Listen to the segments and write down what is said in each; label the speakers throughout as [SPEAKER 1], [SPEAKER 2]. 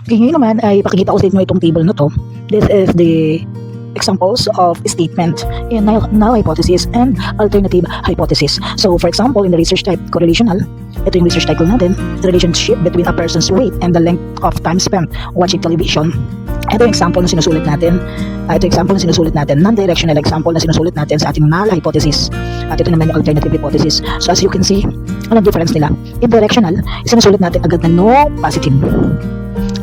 [SPEAKER 1] Okay, ngayon naman ay pakikita ko sa inyo itong table na to. This is the examples of statement in null hypothesis and alternative hypothesis. So, for example, in the research type correlational, ito yung research title natin, the relationship between a person's weight and the length of time spent watching television. Ito yung example na sinusulit natin. Non-directional example na sinusulit natin sa ating null hypothesis. At ito naman yung alternative hypothesis. So, as you can see, anong difference nila? In directional, sinusulit natin agad na no positive.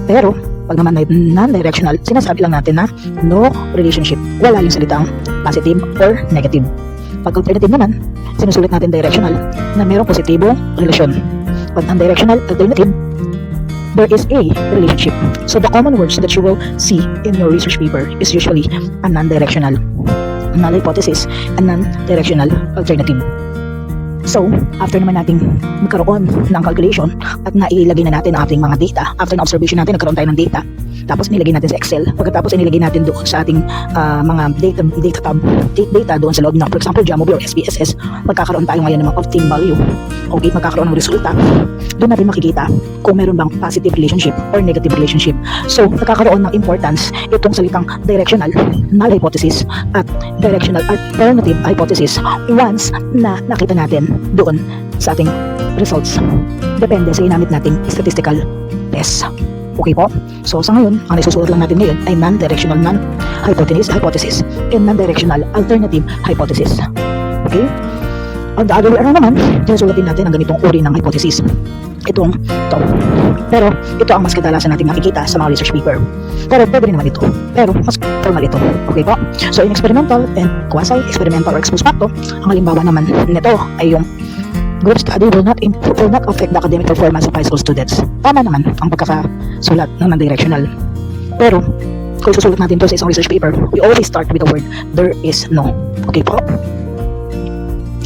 [SPEAKER 1] Pero, pag naman may non-directional, sinasabi lang natin na no relationship. Wala yung salitang positive or negative. Pag alternative naman, sinusulit natin directional na mayroong positibong relasyon. Pag non-directional, alternative, there is a relationship. So the common words that you will see in your research paper is usually a non-directional null hypothesis and non-directional alternative. So, after naman nating magkaroon ng calculation at nailagay na natin ang ating mga data, after na observation natin, nagkaroon tayo ng data, tapos nilagay natin sa Excel, pagkatapos nilagay natin doon sa ating mga data tab, data doon sa loob ng, for example, Jamovi or SPSS, magkakaroon tayo ngayon ng mga of-team value. Okay, magkakaroon ng resulta. Doon natin makikita kung meron bang positive relationship or negative relationship. So, nagkakaroon ng importance itong salitang directional null hypothesis at directional alternative hypothesis once na nakita natin doon sa ating results. Depende sa ginamit nating statistical test. Okay po? So sa ngayon, ang isusulat lang natin ngayon ay non-directional null hypothesis and non-directional alternative hypothesis. Okay? On the other way around naman, sinusulatin natin ang ganitong uri ng hypothesis. Ito. Pero ito ang mas kadalasan natin makikita sa mga research paper. Pero pwede rin naman ito. Pero mas formal ito. Okay po? So in experimental and quasi-experimental or exposed factor, ang halimbawa naman nito ay yung group study will not affect the academic performance of high school students. Tama naman ang pagkakasulat ng non-directional. Pero kung susulat natin ito sa isang research paper, we always start with the word there is no. Okay po?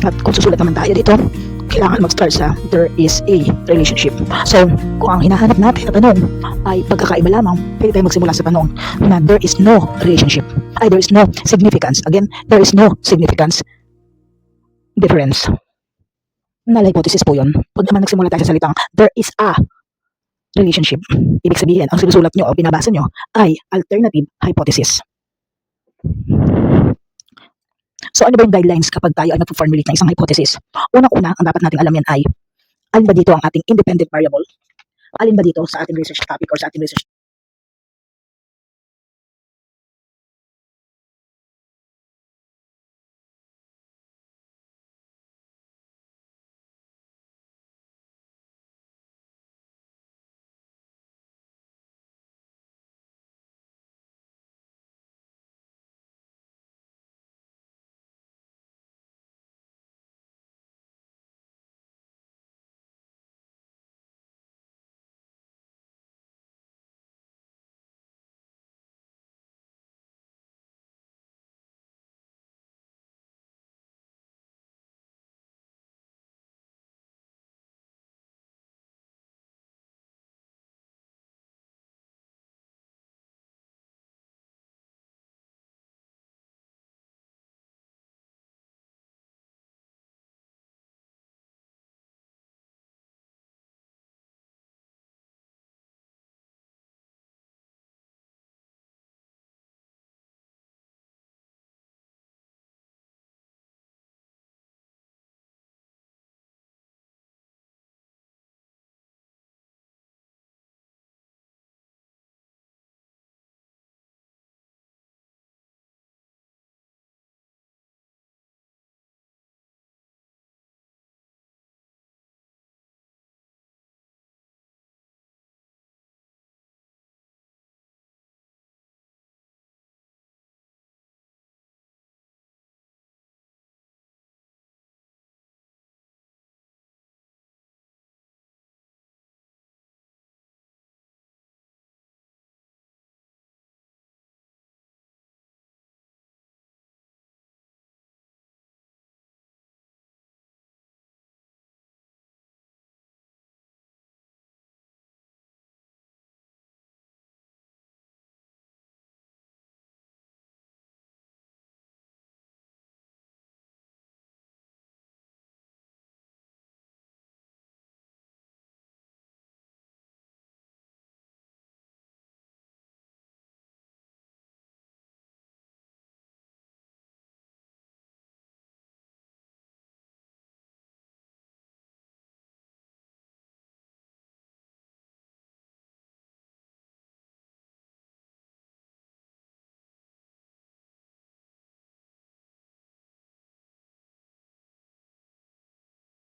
[SPEAKER 1] At kung susulat naman tayo dito, kailangan mag-start sa there is a relationship. So, kung ang hinahanap natin na tanong ay pagkakaiba lamang, pwede tayo magsimula sa tanong na there is no relationship. There is no significance. Again, there is no significance difference. Null hypothesis po yun. Pag naman nagsimula tayo sa salitang there is a relationship, ibig sabihin, ang sinusulat nyo o binabasa nyo ay alternative hypothesis. So ano ba yung guidelines kapag tayo ay mag-formulate ng isang hypothesis? Unang-una, ang dapat nating alam yan ay alin ba dito ang ating independent variable? Alin ba dito sa ating research topic or sa ating research